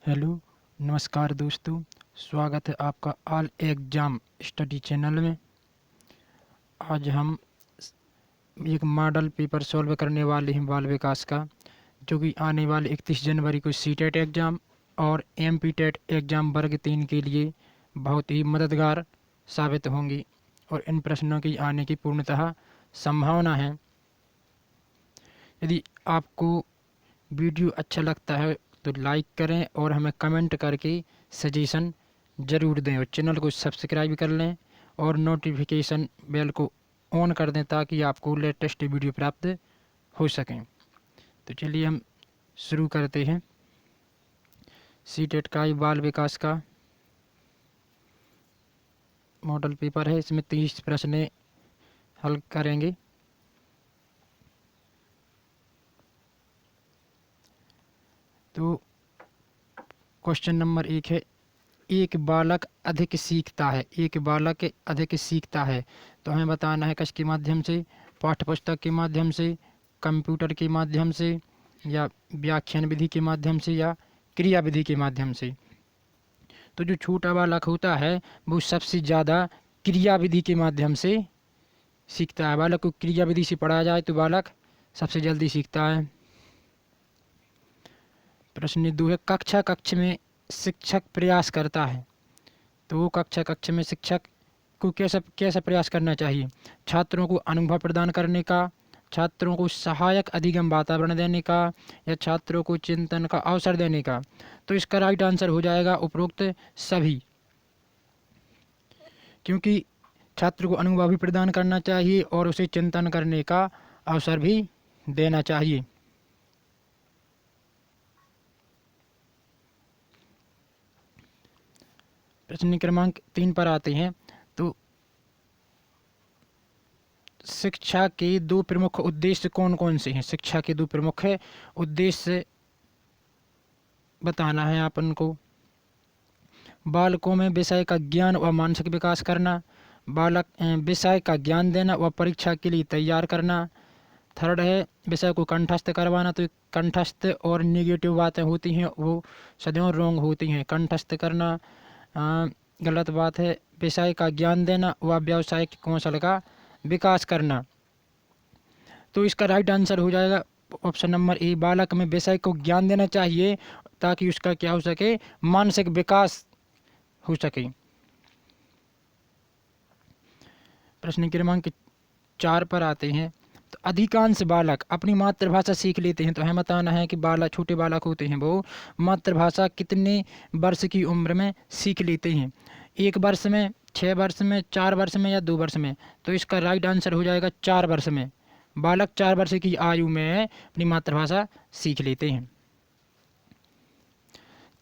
Hello, नमस्कार दोस्तों। स्वागत है आपका ऑल एग्जाम स्टडी चैनल में। आज हम एक मॉडल पेपर सॉल्व करने वाले हैं बाल विकास का, जो कि आने वाले 31 जनवरी को सीटेट एग्ज़ाम और एमपीटेट एग्ज़ाम वर्ग 3 के लिए बहुत ही मददगार साबित होंगी और इन प्रश्नों की आने की पूर्णतः संभावना है। यदि आपको वीडियो अच्छा लगता है तो लाइक करें और हमें कमेंट करके सजेशन ज़रूर दें और चैनल को सब्सक्राइब कर लें और नोटिफिकेशन बेल को ऑन कर दें ताकि आपको लेटेस्ट वीडियो प्राप्त हो सकें। तो चलिए हम शुरू करते हैं। सीटेट का ही बाल विकास का मॉडल पेपर है, इसमें 30 प्रश्न हल करेंगे। तो क्वेश्चन नंबर 1 है, एक बालक अधिक सीखता है। एक बालक अधिक सीखता है तो हमें बताना है किसके माध्यम से, पाठ्यपुस्तक के माध्यम से, कंप्यूटर के माध्यम से, या व्याख्यान विधि के माध्यम से, या क्रिया विधि के माध्यम से। तो जो छोटा बालक होता है वो सबसे ज़्यादा क्रिया विधि के माध्यम से सीखता है। बालक को क्रिया विधि से पढ़ाया जाए तो बालक सबसे जल्दी सीखता है। प्रश्न 2 है, कक्ष में शिक्षक प्रयास करता है तो वो कक्ष में शिक्षक को कैसा प्रयास करना चाहिए। छात्रों को अनुभव प्रदान करने का, छात्रों को सहायक अधिगम वातावरण देने का, या छात्रों को चिंतन का अवसर देने का। तो इसका राइट आंसर हो जाएगा उपरोक्त सभी, क्योंकि छात्र को अनुभव भी प्रदान करना चाहिए और उसे चिंतन करने का अवसर भी देना चाहिए। प्रश्न क्रमांक 3 पर आते हैं। तो शिक्षा के दो प्रमुख उद्देश्य कौन कौन से हैं। शिक्षा के दो प्रमुख उद्देश्य बताना है अपन को। बालकों में विषय का ज्ञान व मानसिक विकास करना, बालक विषय का ज्ञान देना व परीक्षा के लिए तैयार करना। थर्ड है विषय को कंठस्थ करवाना। तो कंठस्थ और निगेटिव बातें होती हैं वो सदैव रॉन्ग होती हैं। कंठस्थ करना गलत बात है। विषय का ज्ञान देना व व्यावसायिक कौशल का विकास करना। तो इसका राइट आंसर हो जाएगा ऑप्शन नंबर ए, बालक में विषय को ज्ञान देना चाहिए ताकि उसका क्या हो सके, मानसिक विकास हो सके। प्रश्न क्रमांक 4 पर आते हैं। तो अधिकांश बालक अपनी मातृभाषा सीख लेते हैं तो हमें बताना है कि छोटे बालक होते हैं वो मातृभाषा कितने वर्ष की उम्र में सीख लेते हैं। 1 वर्ष में, 6 वर्ष में, 4 वर्ष में, या 2 वर्ष में। तो इसका राइट आंसर हो जाएगा 4 वर्ष में। बालक 4 वर्ष की आयु में अपनी मातृभाषा सीख लेते हैं।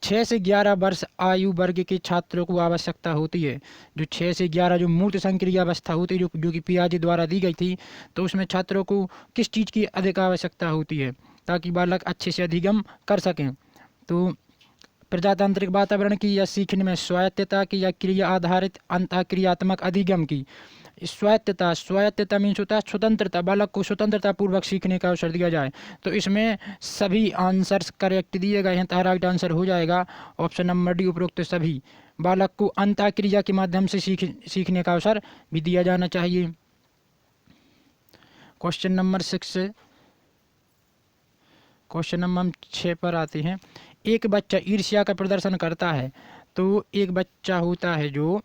6 से 11 वर्ष आयु वर्ग के छात्रों को आवश्यकता होती है। जो 6 से 11 जो मूर्त संक्रिय अवस्था होती है जो कि पियाजे द्वारा दी गई थी, तो उसमें छात्रों को किस चीज़ की अधिक आवश्यकता होती है ताकि बालक अच्छे से अधिगम कर सकें। तो प्रजातांत्रिक वातावरण की, या सीखने में स्वायत्तता की, या क्रिया आधारित अंतःक्रियात्मक अधिगम की। स्वायत्तता मीन्स होता है स्वतंत्रता, बालक को स्वतंत्रता पूर्वक सीखने का अवसर दिया जाए। तो इसमें सभी आंसर्स करेक्ट दिए गए हैं, तो राइट आंसर हो जाएगा ऑप्शन नंबर डी, उपरोक्त सभी। बालक को अंतःक्रिया के माध्यम से सीखने का अवसर भी दिया जाना चाहिए। क्वेश्चन नंबर 6 पर आते हैं। एक बच्चा ईर्ष्या का प्रदर्शन करता है तो एक बच्चा होता है जो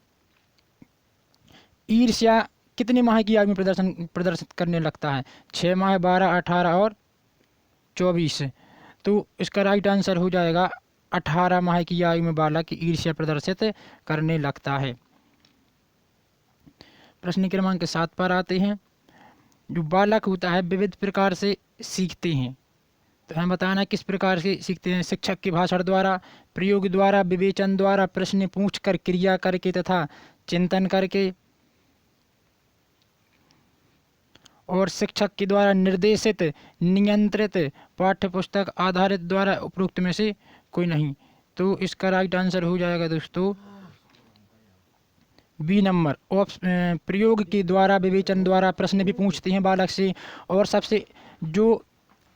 ईर्ष्या कितने माह की आयु में प्रदर्शित करने लगता है। 6 माह, 12, 18 और 24। तो इसका राइट आंसर हो जाएगा 18 माह की आयु में बालक ईर्ष्या प्रदर्शित करने लगता है। प्रश्न क्रमांक 7 पर आते हैं। जो बालक होता है विविध प्रकार से सीखते हैं तो हमें बताना किस प्रकार से सीखते हैं। शिक्षक के भाषण द्वारा, प्रयोग द्वारा, विवेचन द्वारा, प्रश्न पूछकर, क्रिया करके तथा चिंतन करके, और शिक्षक के द्वारा निर्देशित, नियंत्रित, पाठ्यपुस्तक आधारित द्वारा उपरोक्त में से कोई नहीं। तो इसका राइट आंसर हो जाएगा दोस्तों बी नंबर। प्रयोग के द्वारा, विवेचन द्वारा प्रश्न भी पूछते हैं बालक से, और सबसे जो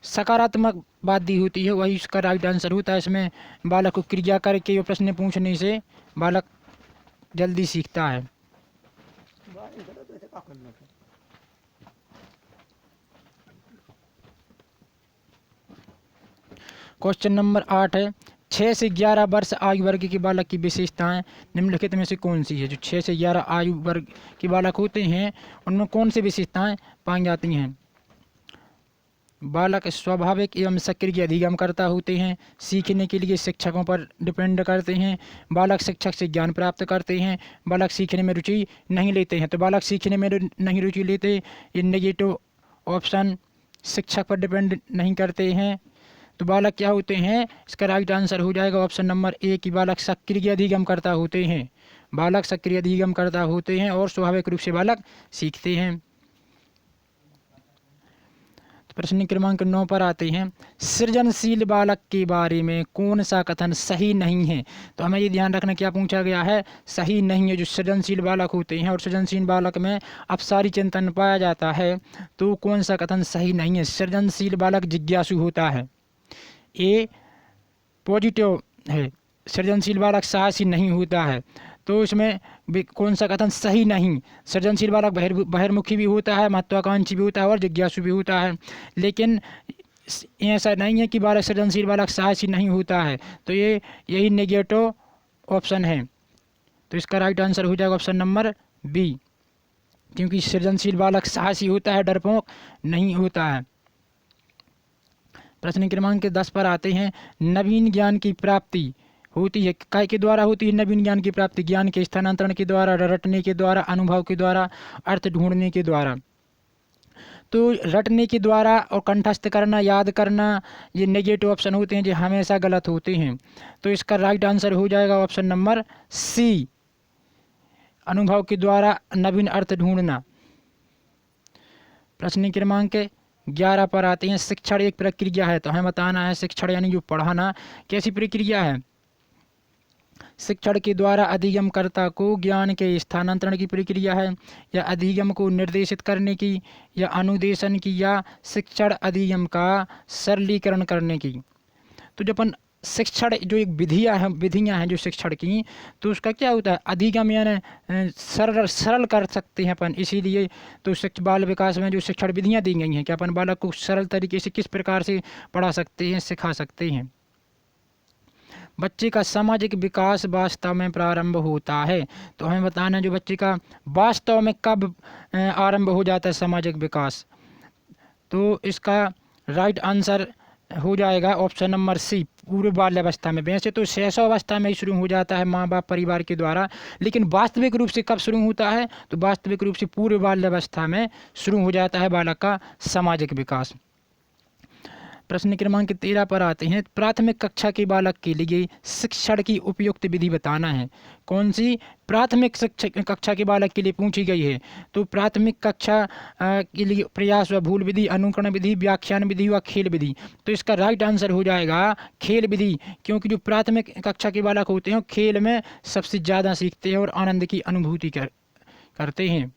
सकारात्मक बात दी होती है वही उसका राइट आंसर होता है। इसमें बालक को क्रिया करके प्रश्न पूछने से बालक जल्दी सीखता है। क्वेश्चन नंबर 8 है 6 से 11 वर्ष आयु वर्ग के बालक की विशेषताएं निम्नलिखित में से कौन सी है। जो 6 से 11 आयु वर्ग के बालक होते हैं उनमें कौन सी विशेषताएं पाई जाती हैं। बालक स्वाभाविक एवं सक्रिय अधिगमकर्ता होते हैं, सीखने के लिए शिक्षकों पर डिपेंड करते हैं, बालक शिक्षक से ज्ञान प्राप्त करते हैं, बालक सीखने में रुचि नहीं लेते हैं। तो बालक सीखने में नहीं रुचि लेते, ये नेगेटिव ऑप्शन, शिक्षक पर डिपेंड नहीं करते हैं। तो बालक क्या होते हैं, इसका राइट आंसर हो जाएगा ऑप्शन नंबर ए की बालक सक्रिय अधिगमकर्ता होते हैं। बालक सक्रिय अधिगमकर्ता होते हैं और स्वाभाविक रूप से बालक सीखते हैं। प्रश्न क्रमांक 9 पर आते हैं सृजनशील बालक के बारे में कौन सा कथन सही नहीं है। तो हमें ये ध्यान रखना क्या पूछा गया है, सही नहीं है। जो सृजनशील बालक होते हैं और सृजनशील बालक में अपसारी चिंतन पाया जाता है, तो कौन सा कथन सही नहीं है। सृजनशील बालक जिज्ञासु होता है, ए पॉजिटिव है। सृजनशील बालक साहसी नहीं होता है, तो इसमें कौन सा कथन सही नहीं। सृजनशील बालक बहिर्मुखी भी होता है, महत्वाकांक्षी भी होता है और जिज्ञासु भी होता है, लेकिन ऐसा नहीं है कि बालक सृजनशील बालक साहसी नहीं होता है। तो यही नेगेटिव ऑप्शन है। तो इसका राइट आंसर हो जाएगा ऑप्शन नंबर बी, क्योंकि सृजनशील बालक साहसी होता है, डरपोक नहीं होता है। प्रश्न क्रमांक 10 पर आते हैं नवीन ज्ञान की प्राप्ति होती है काय के द्वारा होती है। नवीन ज्ञान की प्राप्ति ज्ञान के स्थानांतरण के द्वारा, रटने के द्वारा, अनुभव के द्वारा, अर्थ ढूंढने के द्वारा। तो रटने के द्वारा और कंठस्थ करना, याद करना, ये नेगेटिव ऑप्शन होते हैं जो हमेशा गलत होते हैं। तो इसका राइट आंसर हो जाएगा ऑप्शन नंबर सी, अनुभव के द्वारा नवीन अर्थ ढूंढना। प्रश्न क्रमांक 11 पर आते हैं शिक्षण एक प्रक्रिया है। तो हमें बताना है शिक्षण यानी जो पढ़ाना कैसी प्रक्रिया है। शिक्षण के द्वारा अधिगमकर्ता को ज्ञान के स्थानांतरण की प्रक्रिया है, या अधिगम को निर्देशित करने की, या अनुदेशन की, या शिक्षण अधिगम का सरलीकरण करने की। तो जब अपन शिक्षण जो एक विधियां हैं जो शिक्षण की, तो उसका क्या होता है अधिगम यानी सरल कर सकते हैं अपन। इसीलिए तो बाल विकास में जो शिक्षण विधियां दी गई हैं कि अपन बालक को सरल तरीके से किस प्रकार से पढ़ा सकते हैं, सिखा सकते हैं। बच्चे का सामाजिक विकास वास्तव में प्रारंभ होता है। तो हमें बताना है जो बच्चे का वास्तव में कब आरंभ हो जाता है सामाजिक विकास। तो इसका राइट आंसर हो जाएगा ऑप्शन नंबर सी, पूर्व बाल्यावस्था में। वैसे तो शैशवावस्था में ही शुरू हो जाता है माँ बाप परिवार के द्वारा, लेकिन वास्तविक रूप से कब शुरू होता है, तो वास्तविक रूप से पूर्व बाल्यावस्था में शुरू हो जाता है बालक का सामाजिक विकास। प्रश्न क्रमांक 13 पर आते हैं प्राथमिक कक्षा के बालक के लिए शिक्षण की उपयुक्त विधि बताना है। कौन सी प्राथमिक कक्षा के बालक के लिए पूछी गई है। तो प्राथमिक कक्षा के लिए प्रयास व भूल विधि, अनुकरण विधि, व्याख्यान विधि व खेल विधि। तो इसका राइट आंसर हो जाएगा खेल विधि, क्योंकि जो प्राथमिक कक्षा के बालक होते हैं खेल में सबसे ज़्यादा सीखते हैं और आनंद की अनुभूति करते हैं।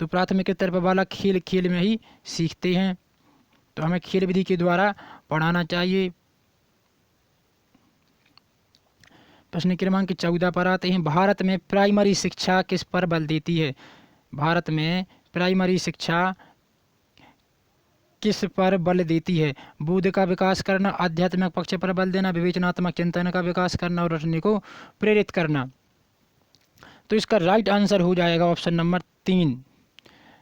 तो प्राथमिक स्तर पर बालक खेल में ही सीखते हैं, तो हमें खेल विधि के द्वारा पढ़ाना चाहिए। प्रश्न क्रमांक 14 पर आते हैं भारत में प्राइमरी शिक्षा किस पर बल देती है। भारत में प्राइमरी शिक्षा किस पर बल देती है। बुद्धि का विकास करना, आध्यात्मिक पक्ष पर बल देना, विवेचनात्मक चिंतन का विकास करना और रटने को प्रेरित करना। तो इसका राइट आंसर हो जाएगा ऑप्शन नंबर 3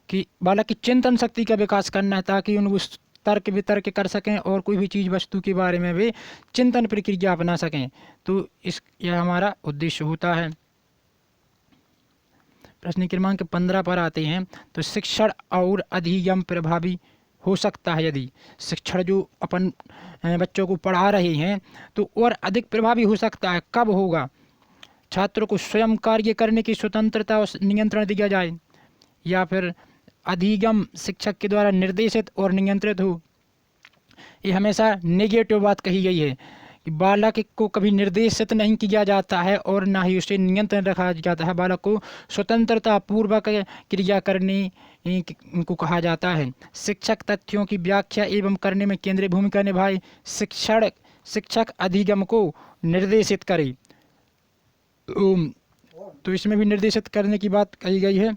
कि बालक की चिंतन शक्ति का विकास करना है, ताकि उन तर्क वितर्क कर सकें और कोई भी चीज़ वस्तु के बारे में भी चिंतन प्रक्रिया अपना सकें। तो यह हमारा उद्देश्य होता है। प्रश्न क्रमांक 15 पर आते हैं तो शिक्षण और अधिगम प्रभावी हो सकता है यदि शिक्षण जो अपन बच्चों को पढ़ा रहे हैं तो और अधिक प्रभावी हो सकता है। कब होगा। छात्रों को स्वयं कार्य करने की स्वतंत्रता और नियंत्रण दिया जाए, या फिर अधिगम शिक्षक के द्वारा निर्देशित और नियंत्रित हो। ये हमेशा नेगेटिव बात कही गई है कि बालक को कभी निर्देशित नहीं किया जाता है और ना ही उसे नियंत्रण रखा जाता है। बालक को स्वतंत्रता पूर्वक क्रिया करने को कहा जाता है। शिक्षक तथ्यों की व्याख्या एवं करने में केंद्रीय भूमिका निभाए। शिक्षक अधिगम को निर्देशित करे। तो इसमें भी निर्देशित करने की बात कही गई है,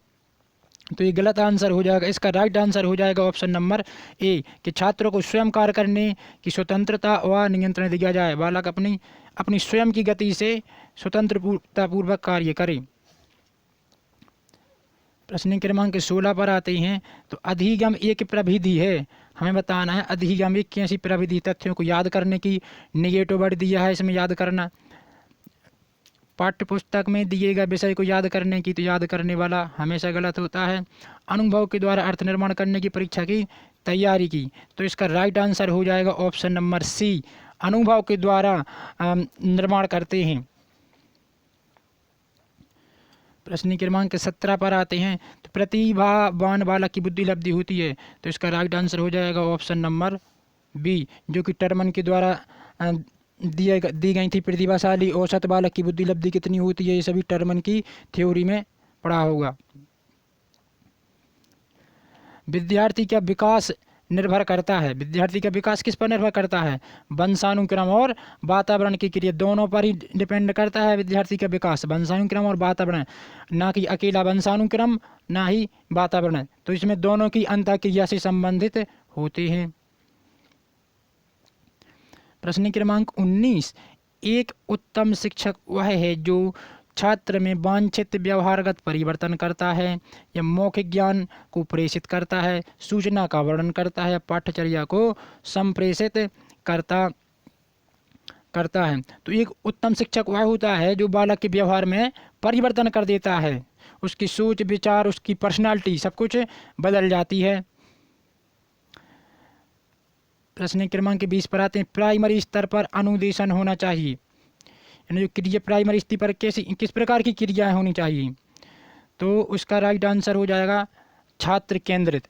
तो ये गलत आंसर हो जाएगा। इसका राइट आंसर हो जाएगा ऑप्शन नंबर ए कि छात्रों को स्वयं कार्य करने की स्वतंत्रता व नियंत्रण दिया जाए। बालक अपनी स्वयं की गति से स्वतंत्रतापूर्वक कार्य करे। प्रश्न क्रमांक 16 पर आते हैं। तो अधिगम एक प्रविधि है, हमें बताना है अधिगम एक कैसी प्रविधि। तथ्यों को याद करने की, निगेटिव वर्ड दिया है इसमें याद करना। पाठ्य पुस्तक में दिए गए विषय को याद करने की, तो याद करने वाला हमेशा गलत होता है। अनुभव के द्वारा अर्थ निर्माण करने की, परीक्षा की तैयारी की। तो इसका राइट आंसर हो जाएगा ऑप्शन नंबर सी, अनुभव के द्वारा निर्माण करते हैं। प्रश्न क्रमांक 17 पर आते हैं। तो प्रतिभावान बालक की बुद्धि लब्धि होती है, तो इसका राइट आंसर हो जाएगा ऑप्शन नंबर बी, जो कि टर्मन के द्वारा दी गई थी। प्रतिभाशाली औसत बालक की बुद्धि लब्धि कितनी होती है, ये सभी टर्मन की थ्योरी में पढ़ा होगा। विद्यार्थी का विकास निर्भर करता है, विद्यार्थी का विकास किस पर निर्भर करता है? वंशानुक्रम और वातावरण की क्रिया, दोनों पर ही डिपेंड करता है विद्यार्थी का विकास, वंशानुक्रम और वातावरण, ना कि अकेला वंशानुक्रम ना ही वातावरण। तो इसमें दोनों की अंतःक्रिया से संबंधित होते हैं। प्रश्न क्रमांक 19, एक उत्तम शिक्षक वह है जो छात्र में वांछित व्यवहारगत परिवर्तन करता है या मौखिक ज्ञान को प्रेषित करता है, सूचना का वर्णन करता है, पाठ्यचर्या को संप्रेषित करता है। तो एक उत्तम शिक्षक वह होता है जो बालक के व्यवहार में परिवर्तन कर देता है, उसकी सोच विचार, उसकी पर्सनालिटी सब कुछ बदल जाती है। प्रश्न क्रमांक 20 पर आते हैं। प्राइमरी स्तर पर अनुदेशन होना चाहिए, यानी जो क्रिया प्राइमरी स्तर पर किस प्रकार की क्रियाएं होनी चाहिए? तो उसका राइट आंसर हो जाएगा छात्र केंद्रित।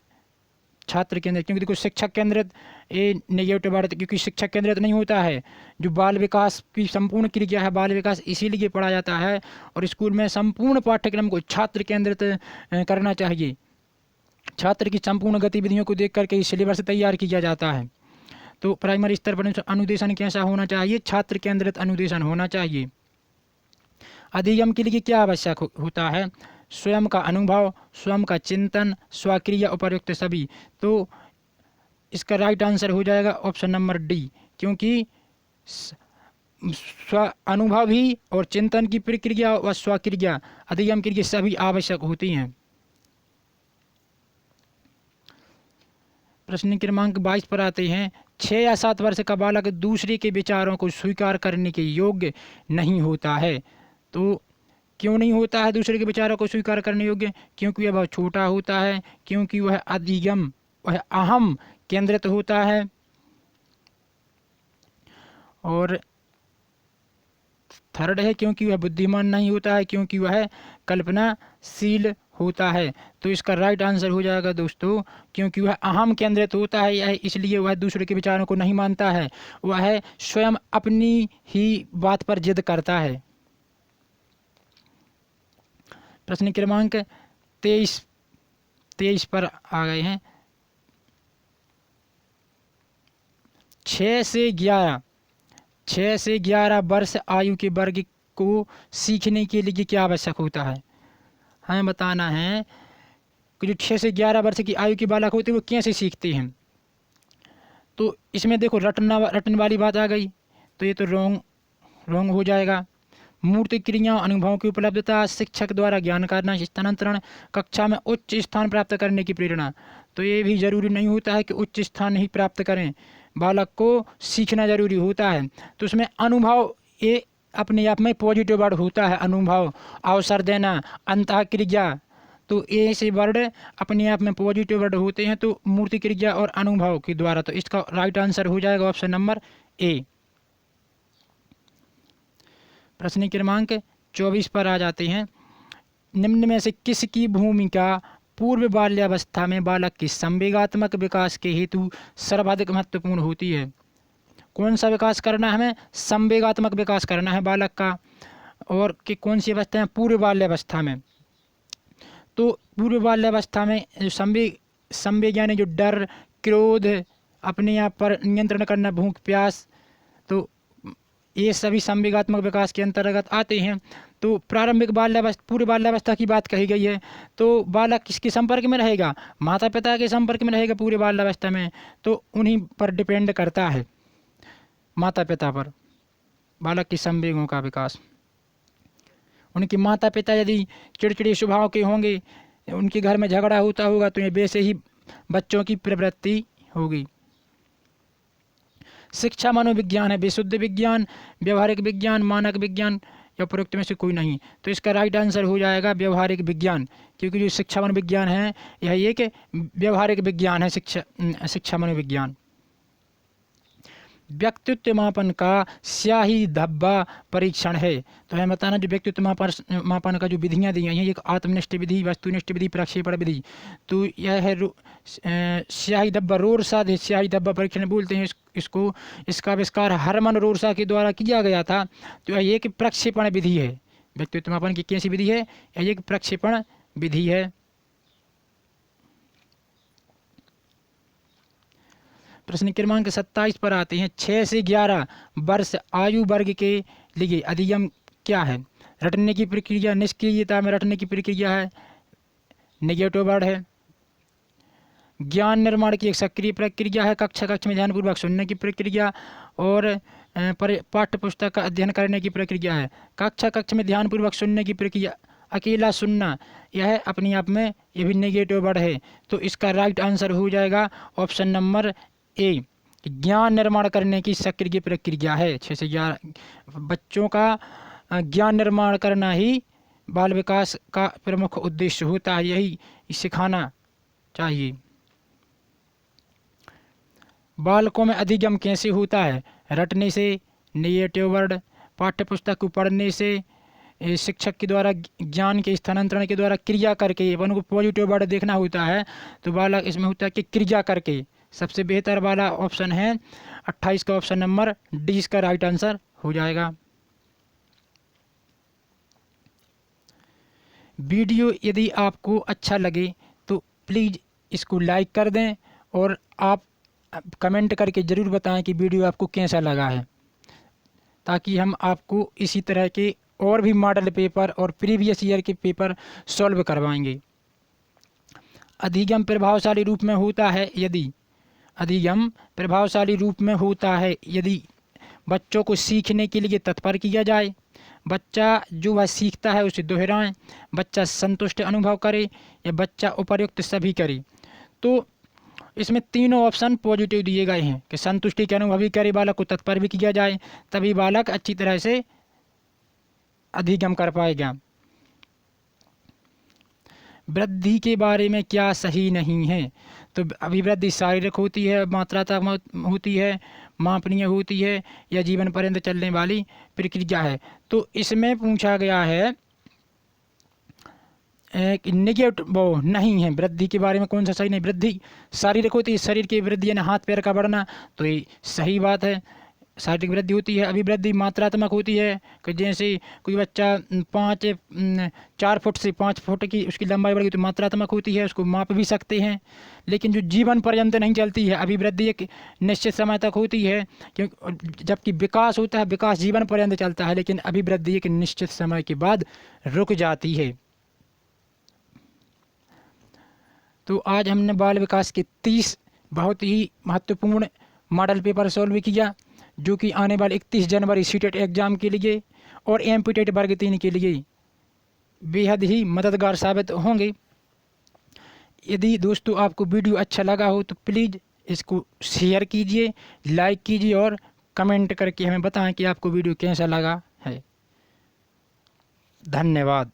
छात्र केंद्रित, क्योंकि देखो शिक्षक केंद्रित ये नेगेटिव वर्ड, क्योंकि शिक्षक केंद्रित नहीं होता है। जो बाल विकास की संपूर्ण क्रिया है, बाल विकास इसीलिए पढ़ा जाता है और स्कूल में संपूर्ण पाठ्यक्रम को छात्र केंद्रित करना चाहिए। छात्र की संपूर्ण गतिविधियों को देख करके सिलेबस तैयार किया जाता है। तो प्राइमरी स्तर पर अनुदेशन कैसा होना चाहिए? छात्र केंद्रित अनुदेशन होना चाहिए। अधिगम के लिए क्या आवश्यक होता है? स्वयं का अनुभव, स्वयं का चिंतन, स्वक्रिया, उपर्युक्त सभी। तो इसका राइट आंसर हो जाएगा ऑप्शन नंबर डी, क्योंकि स्व अनुभव ही और चिंतन की प्रक्रिया व स्वक्रिया अधिगम के लिए सभी आवश्यक होती हैं। प्रश्न क्रमांक 22 पर आते हैं। 6 या 7 वर्ष का बालक दूसरे के विचारों को स्वीकार करने के योग्य नहीं होता है। तो क्यों नहीं होता है दूसरे के विचारों को स्वीकार करने योग्य? क्योंकि वह बहुत छोटा होता है, क्योंकि वह अधिगम, वह अहम केंद्रित होता है, और थर्ड है क्योंकि वह बुद्धिमान नहीं होता है, क्योंकि वह कल्पनाशील होता है। तो इसका राइट आंसर हो जाएगा दोस्तों, क्योंकि वह अहम केंद्रित होता है, यह इसलिए वह दूसरे के विचारों को नहीं मानता है, वह स्वयं अपनी ही बात पर जिद करता है। प्रश्न क्रमांक 23 पर आ गए हैं। 6 से 11 वर्ष आयु के वर्ग को सीखने के लिए क्या आवश्यक होता है? हमें बताना है कि जो 6 से 11 वर्ष की आयु के बालक होते हैं वो कैसे सीखते हैं। तो इसमें देखो रटने वाली बात आ गई, तो ये तो रॉन्ग हो जाएगा। मूर्त क्रिया, अनुभवों की उपलब्धता, शिक्षक द्वारा ज्ञान का स्थानांतरण, कक्षा में उच्च स्थान प्राप्त करने की प्रेरणा। तो ये भी जरूरी नहीं होता है कि उच्च स्थान ही प्राप्त करें, बालक को सीखना जरूरी होता है। तो उसमें अनुभव ये अपने आप में पॉजिटिव वर्ड होता है, अनुभव, अवसर देना, अंतःक्रिया, तो ये से वर्ड अपने आप में पॉजिटिव वर्ड होते हैं। तो मूर्ति क्रिया और अनुभव के द्वारा, तो इसका राइट आंसर हो जाएगा ऑप्शन नंबर ए। प्रश्न क्रमांक 24 पर आ जाते हैं। निम्न में से किसकी भूमिका पूर्व बाल्यावस्था में बालक के संवेगात्मक विकास के हेतु सर्वाधिक महत्वपूर्ण होती है? कौन सा विकास करना है हमें? संवेगात्मक विकास करना है बालक का। और कि कौन सी अवस्था है? पूर्व बाल्यावस्था में। तो पूर्व बाल्यावस्था में जो संवेग यानी जो डर, क्रोध, अपने आप पर नियंत्रण करना, भूख प्यास, तो ये सभी संवेगात्मक विकास के अंतर्गत आते हैं। तो प्रारंभिक बाल्यावस्था, पूर्व बाल्यावस्था की बात कही गई है। तो बालक किसके संपर्क में रहेगा? माता पिता के संपर्क में रहेगा पूर्व बाल्यावस्था में। तो उन्हीं पर डिपेंड करता है, माता पिता पर, बालक की संवेगों का विकास। उनके माता पिता यदि चिड़चिड़े स्वभाव के होंगे, उनके घर में झगड़ा होता होगा, तो ये वैसे ही बच्चों की प्रवृत्ति होगी। शिक्षा मनोविज्ञान है, विशुद्ध विज्ञान, व्यवहारिक विज्ञान, मानक विज्ञान, या उपरोक्त में से कोई नहीं। तो इसका राइट आंसर हो जाएगा व्यवहारिक विज्ञान, क्योंकि जो शिक्षा मनोविज्ञान है यह एक व्यवहारिक विज्ञान है, शिक्षा मनोविज्ञान। व्यक्तित्व मापन का स्याही धब्बा परीक्षण है। तो हमें बताना जो व्यक्तित्व मापन का जो विधियां दी गई हैं, एक आत्मनिष्ठ विधि, वस्तुनिष्ठ विधि, प्रक्षेपण विधि। तो यह है स्याही धब्बा, रोरसा स्याही धब्बा परीक्षण बोलते हैं इसको। इसका आविष्कार हरमन रोरसा के द्वारा किया गया था। तो यह एक प्रक्षेपण विधि है। व्यक्तित्व मापन की कैसी विधि है? यह एक प्रक्षेपण विधि है। प्रश्न क्रमांक 27 पर आते हैं। 6 से 11 वर्ष आयु वर्ग के लिए अधिगम क्या है? रटने की प्रक्रिया, निष्क्रियता में रटने की प्रक्रिया है, नेगेटिव वर्ड है। ज्ञान निर्माण की एक सक्रिय प्रक्रिया है, कक्ष में ध्यानपूर्वक सुनने की प्रक्रिया, और पाठ्य पुस्तक का अध्ययन करने की प्रक्रिया है। कक्ष में ध्यानपूर्वक सुनने की प्रक्रिया, अकेला सुनना, यह अपने आप में ये भी नेगेटिव वर्ड है। तो इसका राइट आंसर हो जाएगा ऑप्शन नंबर ए, ज्ञान निर्माण करने की सक्रिय प्रक्रिया है। 6 से 11 बच्चों का ज्ञान निर्माण करना ही बाल विकास का प्रमुख उद्देश्य होता है, यही सिखाना चाहिए। बालकों में अधिगम कैसे होता है? रटने से, नेगेटिव वर्ड, पाठ्य पुस्तक को पढ़ने से, शिक्षक के द्वारा ज्ञान के स्थानांतरण के द्वारा, क्रिया करके। अपन को पॉजिटिव वर्ड देखना होता है, तो बालक इसमें होता है कि क्रिया करके। सबसे बेहतर वाला ऑप्शन है 28 का ऑप्शन नंबर डी, इसका राइट आंसर हो जाएगा। वीडियो यदि आपको अच्छा लगे तो प्लीज़ इसको लाइक कर दें, और आप कमेंट करके ज़रूर बताएं कि वीडियो आपको कैसा लगा है, ताकि हम आपको इसी तरह के और भी मॉडल पेपर और प्रीवियस ईयर के पेपर सॉल्व करवाएंगे। अधिगम प्रभावशाली रूप में होता है यदि, अधिगम प्रभावशाली रूप में होता है यदि बच्चों को सीखने के लिए तत्पर किया जाए, बच्चा जो वह सीखता है उसे दोहराएं, बच्चा संतुष्ट अनुभव करे, या बच्चा उपर्युक्त सभी करे। तो इसमें तीनों ऑप्शन पॉजिटिव दिए गए हैं कि संतुष्टि के अनुभव भी करे, बालक को तत्पर भी किया जाए, तभी बालक अच्छी तरह से अधिगम कर पाएगा। वृद्धि के बारे में क्या सही नहीं है? तो अभिवृद्धि शारीरिक होती है, मात्रात्मक होती है, मापनीय होती है, या जीवन पर्यंत चलने वाली प्रक्रिया है। तो इसमें पूछा गया है नेगेटिव वो नहीं है। वृद्धि के बारे में कौन सा सही नहीं? वृद्धि शारीरिक होती है, शरीर की वृद्धि यानी हाथ पैर का बढ़ना, तो ये सही बात है, शारीरिक वृद्धि होती है। अभिवृद्धि मात्रात्मक होती है कि जैसे कोई बच्चा 4 फुट से 5 फुट की उसकी लंबाई बढ़ गई तो मात्रात्मक होती है, उसको माप भी सकते हैं। लेकिन जो जीवन पर्यंत नहीं चलती है, अभिवृद्धि एक निश्चित समय तक होती है, क्योंकि जबकि विकास होता है, विकास जीवन पर्यंत चलता है, लेकिन अभिवृद्धि एक निश्चित समय के बाद रुक जाती है। तो आज हमने बाल विकास के 30 बहुत ही महत्वपूर्ण मॉडल पेपर सॉल्व किया, जो कि आने वाले 31 जनवरी सीटेट एग्ज़ाम के लिए और एमपीटेट वर्ग 3 के लिए बेहद ही मददगार साबित होंगे। यदि दोस्तों आपको वीडियो अच्छा लगा हो तो प्लीज़ इसको शेयर कीजिए, लाइक कीजिए, और कमेंट करके हमें बताएं कि आपको वीडियो कैसा लगा है। धन्यवाद।